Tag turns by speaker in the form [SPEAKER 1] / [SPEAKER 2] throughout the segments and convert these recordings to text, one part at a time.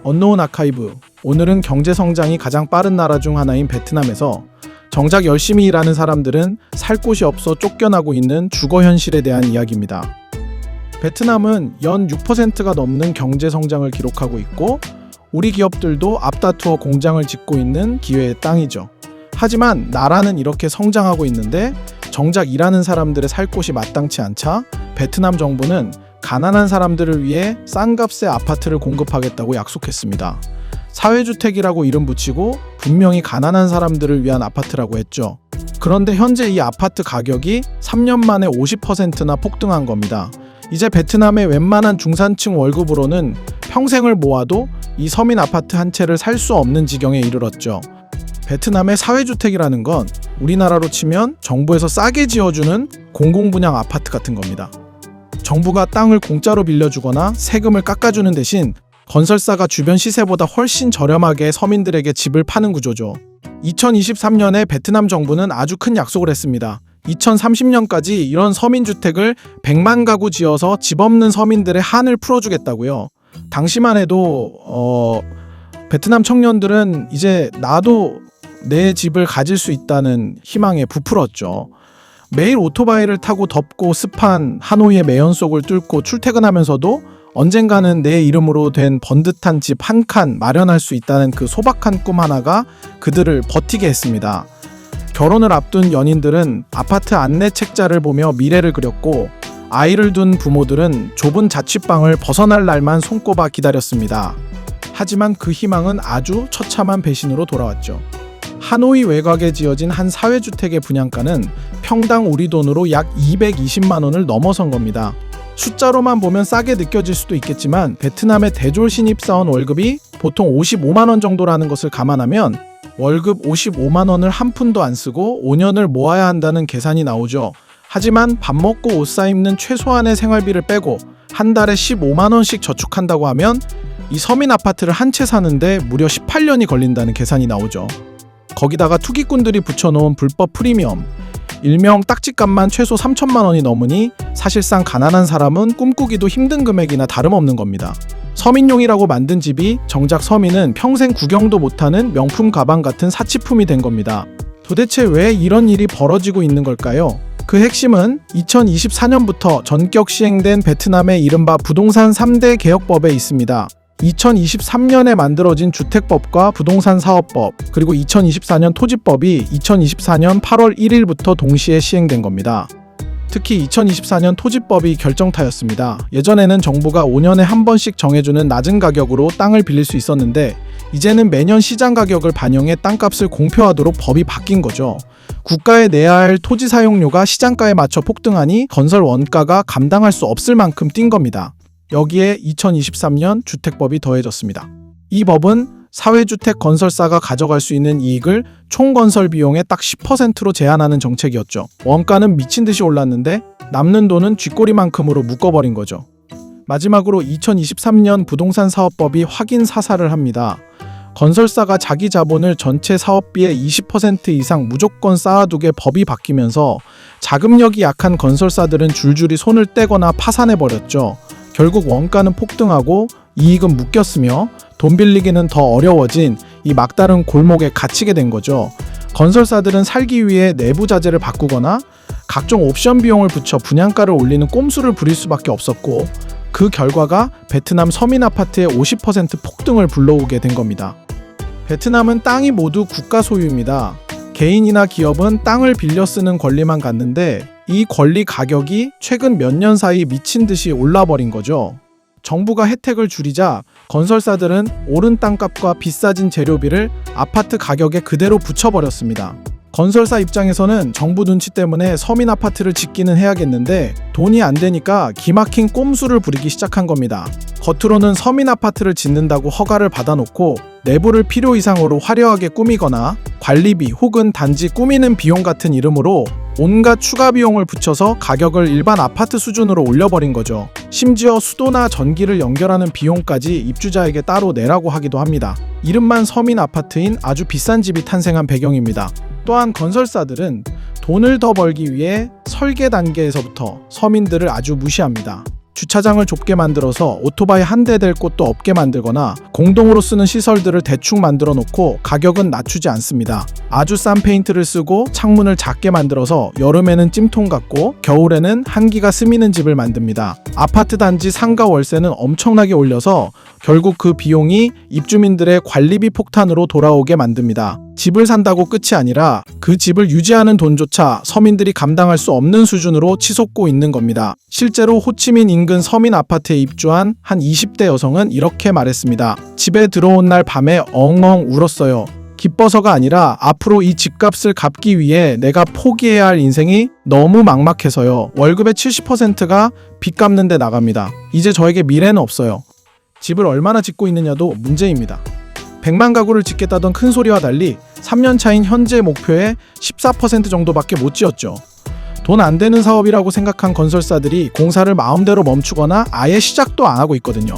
[SPEAKER 1] 언노운 아카이브. 오늘은 경제 성장이 가장 빠른 나라 중 하나인 베트남에서 정작 열심히 일하는 사람들은 살 곳이 없어 쫓겨나고 있는 주거 현실에 대한 이야기입니다. 베트남은 연 6%가 넘는 경제 성장을 기록하고 있고 우리 기업들도 앞다투어 공장을 짓고 있는 기회의 땅이죠. 하지만 나라는 이렇게 성장하고 있는데 정작 일하는 사람들의 살 곳이 마땅치 않자 베트남 정부는 가난한 사람들을 위해 싼 값의 아파트를 공급하겠다고 약속했습니다. 사회주택이라고 이름 붙이고 분명히 가난한 사람들을 위한 아파트라고 했죠. 그런데 현재 이 아파트 가격이 3년 만에 50%나 폭등한 겁니다. 이제 베트남의 웬만한 중산층 월급으로는 평생을 모아도 이 서민 아파트 한 채를 살 수 없는 지경에 이르렀죠. 베트남의 사회주택이라는 건 우리나라로 치면 정부에서 싸게 지어주는 공공분양 아파트 같은 겁니다. 정부가 땅을 공짜로 빌려주거나 세금을 깎아주는 대신 건설사가 주변 시세보다 훨씬 저렴하게 서민들에게 집을 파는 구조죠. 2023년에 베트남 정부는 아주 큰 약속을 했습니다. 2030년까지 이런 서민주택을 100만 가구 지어서 집 없는 서민들의 한을 풀어주겠다고요. 당시만 해도 베트남 청년들은 이제 나도 내 집을 가질 수 있다는 희망에 부풀었죠. 매일 오토바이를 타고 덥고 습한 하노이의 매연 속을 뚫고 출퇴근하면서도 언젠가는 내 이름으로 된 번듯한 집 한 칸 마련할 수 있다는 그 소박한 꿈 하나가 그들을 버티게 했습니다. 결혼을 앞둔 연인들은 아파트 안내 책자를 보며 미래를 그렸고 아이를 둔 부모들은 좁은 자취방을 벗어날 날만 손꼽아 기다렸습니다. 하지만 그 희망은 아주 처참한 배신으로 돌아왔죠. 하노이 외곽에 지어진 한 사회주택의 분양가는 평당 우리 돈으로 약 220만 원을 넘어선 겁니다. 숫자로만 보면 싸게 느껴질 수도 있겠지만 베트남의 대졸 신입사원 월급이 보통 55만 원 정도라는 것을 감안하면 월급 55만 원을 한 푼도 안 쓰고 5년을 모아야 한다는 계산이 나오죠. 하지만 밥 먹고 옷 사입는 최소한의 생활비를 빼고 한 달에 15만 원씩 저축한다고 하면 이 서민 아파트를 한 채 사는데 무려 18년이 걸린다는 계산이 나오죠. 거기다가 투기꾼들이 붙여놓은 불법 프리미엄, 일명 딱지값만 최소 3천만 원이 넘으니 사실상 가난한 사람은 꿈꾸기도 힘든 금액이나 다름없는 겁니다. 서민용이라고 만든 집이 정작 서민은 평생 구경도 못하는 명품 가방 같은 사치품이 된 겁니다. 도대체 왜 이런 일이 벌어지고 있는 걸까요? 그 핵심은 2024년부터 전격 시행된 베트남의 이른바 부동산 3대 개혁법에 있습니다. 2023년에 만들어진 주택법과 부동산 사업법, 그리고 2024년 토지법이 2024년 8월 1일부터 동시에 시행된 겁니다. 특히 2024년 토지법이 결정타였습니다. 예전에는 정부가 5년에 한 번씩 정해주는 낮은 가격으로 땅을 빌릴 수 있었는데 이제는 매년 시장 가격을 반영해 땅값을 공표하도록 법이 바뀐 거죠. 국가에 내야 할 토지 사용료가 시장가에 맞춰 폭등하니 건설 원가가 감당할 수 없을 만큼 뛴 겁니다. 여기에 2023년 주택법이 더해졌습니다. 이 법은 사회주택 건설사가 가져갈 수 있는 이익을 총 건설 비용의 딱 10%로 제한하는 정책이었죠. 원가는 미친 듯이 올랐는데 남는 돈은 쥐꼬리만큼으로 묶어버린 거죠. 마지막으로 2023년 부동산 사업법이 확인 사살을 합니다. 건설사가 자기 자본을 전체 사업비의 20% 이상 무조건 쌓아두게 법이 바뀌면서 자금력이 약한 건설사들은 줄줄이 손을 떼거나 파산해버렸죠. 결국 원가는 폭등하고 이익은 묶였으며 돈 빌리기는 더 어려워진 이 막다른 골목에 갇히게 된 거죠. 건설사들은 살기 위해 내부 자재를 바꾸거나 각종 옵션 비용을 붙여 분양가를 올리는 꼼수를 부릴 수밖에 없었고 그 결과가 베트남 서민 아파트의 50% 폭등을 불러오게 된 겁니다. 베트남은 땅이 모두 국가 소유입니다. 개인이나 기업은 땅을 빌려 쓰는 권리만 갖는데 이 권리 가격이 최근 몇 년 사이 미친 듯이 올라버린 거죠. 정부가 혜택을 줄이자 건설사들은 오른 땅값과 비싸진 재료비를 아파트 가격에 그대로 붙여버렸습니다. 건설사 입장에서는 정부 눈치 때문에 서민 아파트를 짓기는 해야겠는데 돈이 안 되니까 기막힌 꼼수를 부리기 시작한 겁니다. 겉으로는 서민 아파트를 짓는다고 허가를 받아놓고 내부를 필요 이상으로 화려하게 꾸미거나 관리비 혹은 단지 꾸미는 비용 같은 이름으로 온갖 추가 비용을 붙여서 가격을 일반 아파트 수준으로 올려버린 거죠. 심지어 수도나 전기를 연결하는 비용까지 입주자에게 따로 내라고 하기도 합니다. 이름만 서민 아파트인 아주 비싼 집이 탄생한 배경입니다. 또한 건설사들은 돈을 더 벌기 위해 설계 단계에서부터 서민들을 아주 무시합니다. 주차장을 좁게 만들어서 오토바이 한 대 댈 곳도 없게 만들거나 공동으로 쓰는 시설들을 대충 만들어 놓고 가격은 낮추지 않습니다. 아주 싼 페인트를 쓰고 창문을 작게 만들어서 여름에는 찜통 같고 겨울에는 한기가 스미는 집을 만듭니다. 아파트 단지 상가 월세는 엄청나게 올려서 결국 그 비용이 입주민들의 관리비 폭탄으로 돌아오게 만듭니다. 집을 산다고 끝이 아니라 그 집을 유지하는 돈조차 서민들이 감당할 수 없는 수준으로 치솟고 있는 겁니다. 실제로 호치민 인근 서민 아파트에 입주한 한 20대 여성은 이렇게 말했습니다. 집에 들어온 날 밤에 엉엉 울었어요. 기뻐서가 아니라 앞으로 이 집값을 갚기 위해 내가 포기해야 할 인생이 너무 막막해서요. 월급의 70%가 빚 갚는 데 나갑니다. 이제 저에게 미래는 없어요. 집을 얼마나 짓고 있느냐도 문제입니다. 100만 가구를 짓겠다던 큰 소리와 달리 3년 차인 현재 목표의 14% 정도밖에 못 지었죠. 돈 안 되는 사업이라고 생각한 건설사들이 공사를 마음대로 멈추거나 아예 시작도 안 하고 있거든요.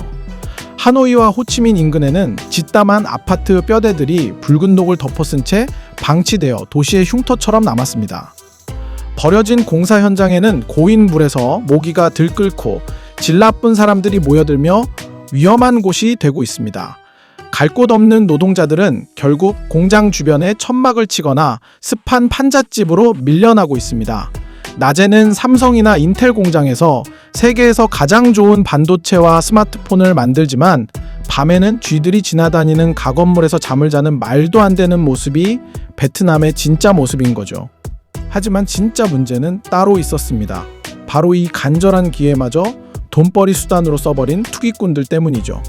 [SPEAKER 1] 하노이와 호치민 인근에는 짓담한 아파트 뼈대들이 붉은 녹을 덮어쓴 채 방치되어 도시의 흉터처럼 남았습니다. 버려진 공사 현장에는 고인 물에서 모기가 들끓고 질 나쁜 사람들이 모여들며 위험한 곳이 되고 있습니다. 갈 곳 없는 노동자들은 결국 공장 주변에 천막을 치거나 습한 판잣집으로 밀려나고 있습니다. 낮에는 삼성이나 인텔 공장에서 세계에서 가장 좋은 반도체와 스마트폰을 만들지만 밤에는 쥐들이 지나다니는 가건물에서 잠을 자는 말도 안 되는 모습이 베트남의 진짜 모습인 거죠. 하지만 진짜 문제는 따로 있었습니다. 바로 이 간절한 기회마저 돈벌이 수단으로 써버린 투기꾼들 때문이죠.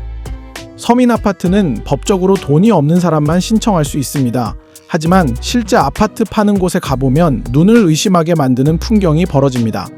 [SPEAKER 1] 서민 아파트는 법적으로 돈이 없는 사람만 신청할 수 있습니다. 하지만 실제 아파트 파는 곳에 가보면 눈을 의심하게 만드는 풍경이 벌어집니다.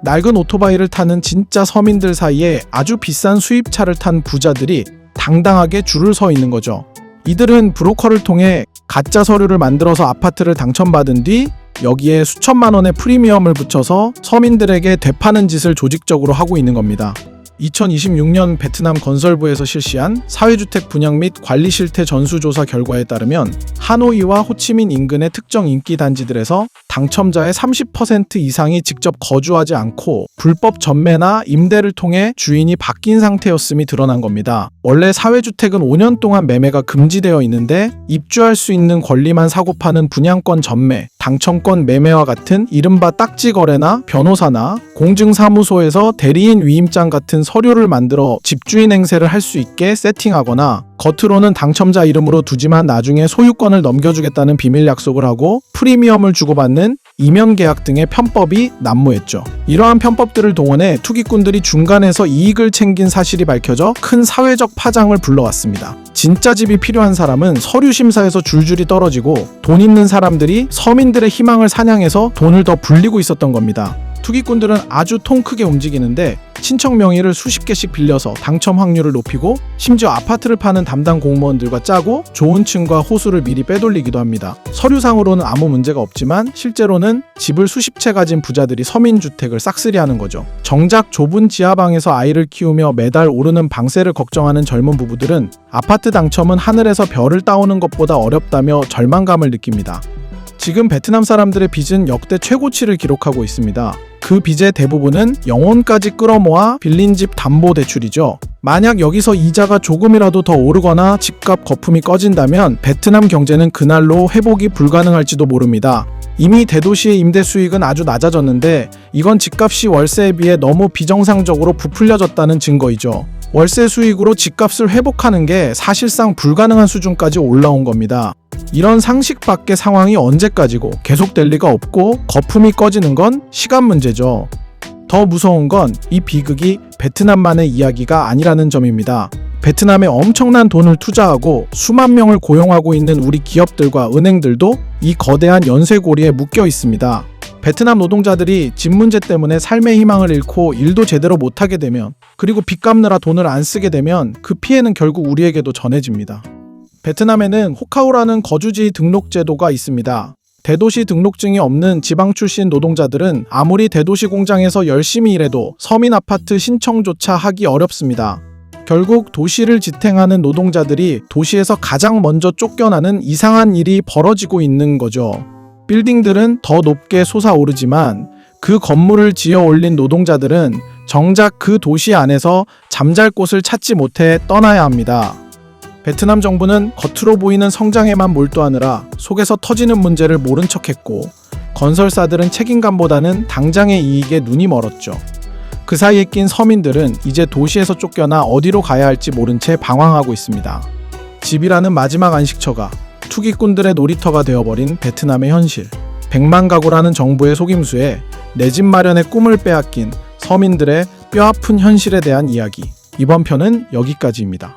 [SPEAKER 1] 낡은 오토바이를 타는 진짜 서민들 사이에 아주 비싼 수입차를 탄 부자들이 당당하게 줄을 서 있는 거죠. 이들은 브로커를 통해 가짜 서류를 만들어서 아파트를 당첨받은 뒤 여기에 수천만 원의 프리미엄을 붙여서 서민들에게 되파는 짓을 조직적으로 하고 있는 겁니다. 2026년 베트남 건설부에서 실시한 사회주택 분양 및 관리 실태 전수조사 결과에 따르면 하노이와 호치민 인근의 특정 인기 단지들에서 당첨자의 30% 이상이 직접 거주하지 않고 불법 전매나 임대를 통해 주인이 바뀐 상태였음이 드러난 겁니다. 원래 사회주택은 5년 동안 매매가 금지되어 있는데 입주할 수 있는 권리만 사고 파는 분양권 전매, 당첨권 매매와 같은 이른바 딱지 거래나 변호사나 공증사무소에서 대리인 위임장 같은 서류를 만들어 집주인 행세를 할 수 있게 세팅하거나 겉으로는 당첨자 이름으로 두지만 나중에 소유권을 넘겨주겠다는 비밀 약속을 하고 프리미엄을 주고받는 이면 계약 등의 편법이 난무했죠. 이러한 편법들을 동원해 투기꾼들이 중간에서 이익을 챙긴 사실이 밝혀져 큰 사회적 파장을 불러왔습니다. 진짜 집이 필요한 사람은 서류 심사에서 줄줄이 떨어지고 돈 있는 사람들이 서민들의 희망을 사냥해서 돈을 더 불리고 있었던 겁니다. 투기꾼들은 아주 통 크게 움직이는데 신청 명의를 수십 개씩 빌려서 당첨 확률을 높이고 심지어 아파트를 파는 담당 공무원들과 짜고 좋은 층과 호수를 미리 빼돌리기도 합니다. 서류상으로는 아무 문제가 없지만 실제로는 집을 수십 채 가진 부자들이 서민주택을 싹쓸이하는 거죠. 정작 좁은 지하방에서 아이를 키우며 매달 오르는 방세를 걱정하는 젊은 부부들은 아파트 당첨은 하늘에서 별을 따오는 것보다 어렵다며 절망감을 느낍니다. 지금 베트남 사람들의 빚은 역대 최고치를 기록하고 있습니다. 그 빚의 대부분은 영혼까지 끌어모아 빌린 집 담보대출이죠. 만약 여기서 이자가 조금이라도 더 오르거나 집값 거품이 꺼진다면 베트남 경제는 그날로 회복이 불가능할지도 모릅니다. 이미 대도시의 임대 수익은 아주 낮아졌는데 이건 집값이 월세에 비해 너무 비정상적으로 부풀려졌다는 증거이죠. 월세 수익으로 집값을 회복하는 게 사실상 불가능한 수준까지 올라온 겁니다. 이런 상식 밖의 상황이 언제까지고 계속될 리가 없고 거품이 꺼지는 건 시간 문제죠. 더 무서운 건 이 비극이 베트남만의 이야기가 아니라는 점입니다. 베트남에 엄청난 돈을 투자하고 수만 명을 고용하고 있는 우리 기업들과 은행들도 이 거대한 연쇄고리에 묶여 있습니다. 베트남 노동자들이 집 문제 때문에 삶의 희망을 잃고 일도 제대로 못하게 되면 그리고 빚 갚느라 돈을 안 쓰게 되면 그 피해는 결국 우리에게도 전해집니다. 베트남에는 호카오라는 거주지 등록 제도가 있습니다. 대도시 등록증이 없는 지방 출신 노동자들은 아무리 대도시 공장에서 열심히 일해도 서민 아파트 신청조차 하기 어렵습니다. 결국 도시를 지탱하는 노동자들이 도시에서 가장 먼저 쫓겨나는 이상한 일이 벌어지고 있는 거죠. 빌딩들은 더 높게 솟아오르지만 그 건물을 지어 올린 노동자들은 정작 그 도시 안에서 잠잘 곳을 찾지 못해 떠나야 합니다. 베트남 정부는 겉으로 보이는 성장에만 몰두하느라 속에서 터지는 문제를 모른 척했고, 건설사들은 책임감보다는 당장의 이익에 눈이 멀었죠. 그 사이에 낀 서민들은 이제 도시에서 쫓겨나 어디로 가야 할지 모른 채 방황하고 있습니다. 집이라는 마지막 안식처가 투기꾼들의 놀이터가 되어버린 베트남의 현실. 100만 가구라는 정부의 속임수에 내 집 마련의 꿈을 빼앗긴 서민들의 뼈아픈 현실에 대한 이야기. 이번 편은 여기까지입니다.